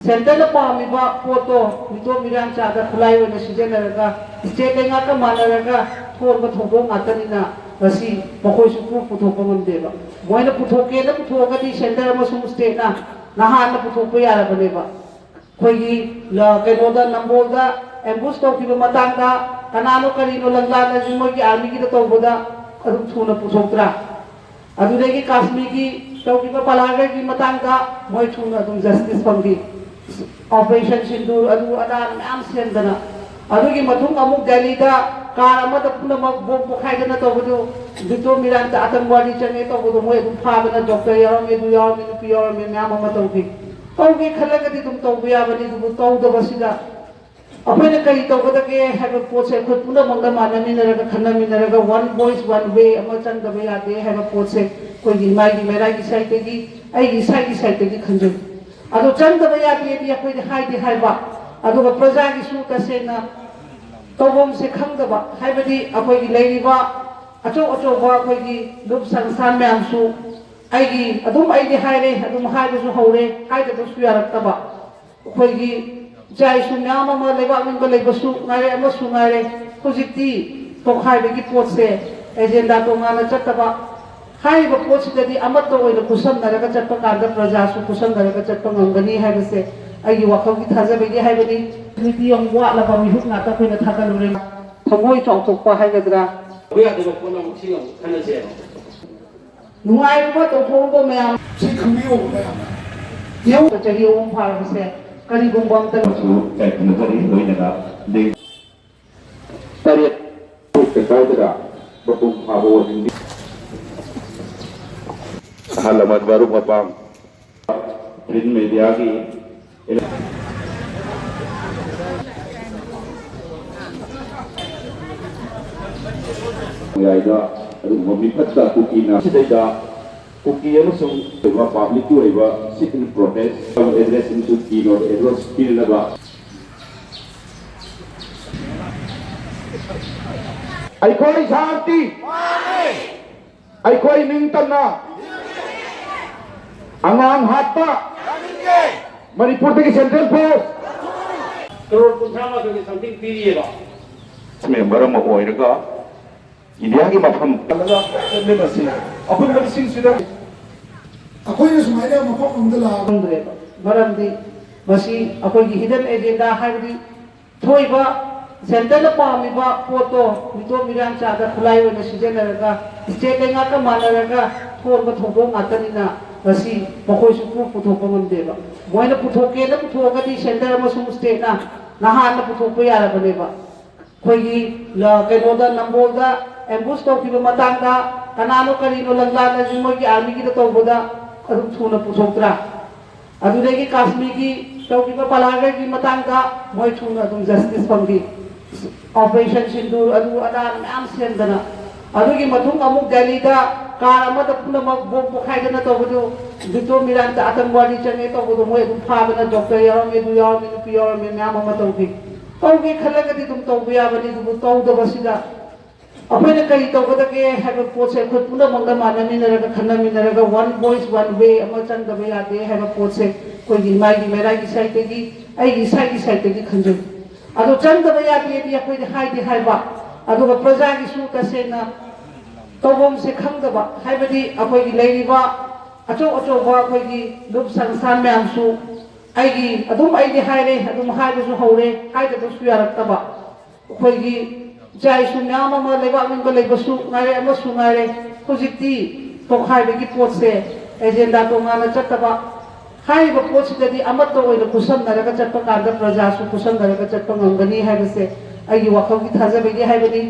centre पामीबा पोतो मितो Miran चादा खुलाई ओइना सिजेनरगा state लेंगा का मानरगा थोरबा थोबो मातनिना रसी मखोय सुपु पुथोपा ngomदेबा मोइना पुथोके ना पुथोगदी सेंटर अमसुंग स्टेट ना नहान पुथोपा यारबनेबा खोगी ल केनोदा नंबोदा एम्बुस तौकिबा मतांगा कनानो करिनो लंगलाना जिमोगी आर्मी की तौबदा अदुम थुना पुथोक्त्रा अदुदेगी काश्मीर की तौकिबा पलागे की मतांगा मोय थुना अदुम जस्टिस फंगी ऑपरेशन सिंदूर अदु अदान मैम सेंदना अदुगी मथुंग अमुक दिल्लीदा कार अमदा पुनमक बोम पोखाइदना तौबदु बितो मिरान आतंकवादी चंगे तौबदु मोय अदुम फाबना डॉक्टर यारमे दु यारमे नुपी यारमे मैम अमा तौगी तौगी खलगदी तुम तौबिया बनी दु तौदबसिदा अखोइना कई तौगदगे हैब पोसे खुद पुनमक मानमिनरगा खनमिनरगा वन वॉइस वन वे अमा चंगदबा यादे हैब पोसे कोई माइगी मेरागी साइडगी आइगी साइडगी खंजो अदो चंदबा यादे अखोइना हाइदे हाइबा अदुगा प्रजागी सु तसेना तौबम से खंगदबा हाइबदी अखोइगी लेरिबा अचो अचोबा अखोइगी लुप संस्थान म्यामसु आइगी अदुम आइदे हाइरे अदुम हाइबसु हौरे हाइदबसु यारक्तबा अखोइगी जायसु म्याम अमा लेबा मिंग लेबसु ngaire अमसु ngaire हुजिति तोखाइबगी पोसे एजेंडा तोंगाना चतबा हाइबा पोसिददी अमत्तो ओइना कुसमनरगा चटपा कांदा प्रजासु कुसमनरगा चटपा ngangani हाइबसे आइगी वाखौगी थाजबगी हाइबनी नीति यंग वालाबा मिहुक नाता खोइना थागलुरे थमोय चौथोकपा हाइगदरा बेयादबा कोना मुखियो खनसे नुआइबा तोथोबो म्याम ꯁꯤ ꯈꯪꯕꯤꯌꯣ येउ चही ओम फारबसे करिगुंबा अमता ꯀꯩꯅꯣꯒꯔꯤ ꯂꯣꯏꯅꯅ ꯇꯔꯦꯠ ꯀꯩꯀꯥꯎꯗꯒ ꯃꯄꯨꯡ ꯐꯥꯕ ꯑꯣꯏꯍꯟꯕꯤ ꯑꯍꯜ ꯂꯃꯟ ꯃꯔꯨꯞ ꯃꯄꯥꯡ ꯄ꯭ꯔꯤꯟ ꯃꯦꯗꯤꯌꯥꯒꯤ ꯌꯥꯏꯗ ꯑꯗꯨꯒꯨꯝꯕ ꯃꯤꯐꯠꯇ ꯀꯨꯀꯤꯅ ꯁꯤꯗꯩꯗ ꯀꯨꯀꯤ ꯑꯃꯁꯨꯡ ꯄꯥꯕ꯭ꯂꯤꯛꯀꯤ ꯑꯣꯏꯕ ꯁꯤꯇꯤꯡ ꯄ꯭ꯔꯣꯇꯦꯁ ꯑꯦꯗ꯭ꯔꯦꯁꯁꯤꯡꯁꯨ ꯀꯤꯅꯣꯠ ꯑꯦꯗ꯭ꯔꯦꯁ ꯄꯤꯅꯕ ꯑꯩꯈꯣꯏ ꯁꯥꯟꯇꯤ ꯑꯩꯈꯣꯏ ꯅꯤꯡꯇꯝꯅ ꯑꯉꯥꯡ ꯍꯥꯠꯄ ꯃꯅꯤꯄꯨꯔꯗꯒꯤ ꯁꯦꯟꯇ꯭ꯔꯦꯜ ꯐꯣꯔꯁ ꯀꯔꯣꯔ 35ꯒꯤ ꯁꯝꯊꯤꯡ ꯄꯤꯔꯤꯌꯦꯕ ꯃꯦꯝꯕꯔ ꯑꯃ ꯑꯣꯏꯔꯒ ꯏꯟꯗꯤꯌꯥꯒꯤ ꯃꯐꯝ ꯆꯠꯃꯤꯟꯅꯁꯤ ꯑꯄꯨꯟꯕꯁꯤꯡꯁꯤꯗ ꯑꯩꯈꯣꯏꯅ ꯁꯨꯃꯥꯏꯅ ꯃꯐꯝ ꯑꯃꯗ ꯈꯪꯗ꯭ꯔꯦꯕ ꯃꯔꯝꯗꯤ ꯃꯁꯤ ꯑꯩꯈꯣꯏꯒꯤ ꯍꯤꯗꯟ ꯑꯦꯖꯦꯟꯗꯥ ꯍꯥꯏꯕꯗꯤ ꯊꯣꯏꯕ ꯁꯦꯟꯇꯔꯗ ꯄꯥꯝꯃꯤꯕ ꯄꯣꯠꯇꯣ ꯃꯤꯇꯣ ꯃꯤꯔꯥꯟ ꯆꯥꯗ ꯈꯨꯠꯂꯥꯏ ꯑꯣꯏꯅ ꯁꯤꯖꯤꯟꯅꯔꯒ ꯁ꯭ꯇꯦꯠ ꯂꯩꯉꯥꯛꯀ ꯃꯥꯟꯅꯔꯒ ꯊꯣꯛꯄ ꯊꯧꯗꯣꯛ ꯉꯥꯛꯇꯅꯤꯅ ꯃꯁꯤ ꯃꯈꯣꯏꯁꯨ ꯄꯨꯊꯣꯛꯄ ꯉꯝꯗꯦꯕ ꯃꯣꯏꯅ ꯄꯨꯊꯣꯛꯀꯦꯅ ꯄꯨꯊꯣꯛꯑꯒꯗꯤ ꯁꯦꯟꯇꯔ ꯑꯃꯁꯨꯡ ꯁ꯭ꯇꯦꯠꯅ ꯅꯍꯥꯟꯅ ꯄꯨꯊꯣꯛꯄ ꯌꯥꯔꯕꯅꯦꯕ ꯑꯩꯈꯣꯏꯒꯤ ꯀꯩꯅꯣꯗ ꯅꯝꯕꯣꯜꯗ एम्बुस तौकिबा मतांगा कनानो करिनो लंगलाना जिमोगी आर्मी की तौबदा अदुम थुना पुथोक्त्रा अदुदेगी काश्मीर की तौकिबा पलागे की मतांगा मोय थुना अदुम जस्टिस फंगी ऑपरेशन सिंदूर अदु अदान मैम सेंदना अदुगी मथुंग अमुक दिल्लीदा कार अमदा पुनमक बोम पोखाइदना तौबदु बितो मिरान आतंकवादी चंगे तौबदु मोय अदुम फाबना डॉक्टर यारमे दु यारमे नुपी यारमे मैम अमा तौगी तौगी खलगदी तुम तौबिया बनी दु तौदबसिदा अखोइना कई तौगदगे हैब पोसे खुद पुनमक मानमिनरगा खनमिनरगा वन वॉइस वन वे अमा चंगदबा यादे हैब पोसे कोई माइगी मेरागी साइडगी आइगी साइडगी खंजो अदो चंगदबा यादे अखोइना हाइदे हाइबा अदुगा प्रजागी सु तसेना तौबम से खंगदबा हाइबदी अखोइगी लेरिबा अचो अचोबा अखोइगी लुप संस्थान म्यामसु आइगी अदुम आइदे हाइरे अदुम हाइबसु हौरे हाइदबसु यारक्तबा अखोइगी जायसु म्याम अमा लेबा मिंग लेबसु ngaire अमसु ngaire हुजिति तोखाइबगी पोसे एजेंडा तोंगाना चतबा हाइबा पोसिददी अमत्तो ओइना कुसमनरगा चटपा कांदा प्रजासु कुसमनरगा चटपा ngangani हाइबसे आइगी वाखौगी थाजबगी हाइबनी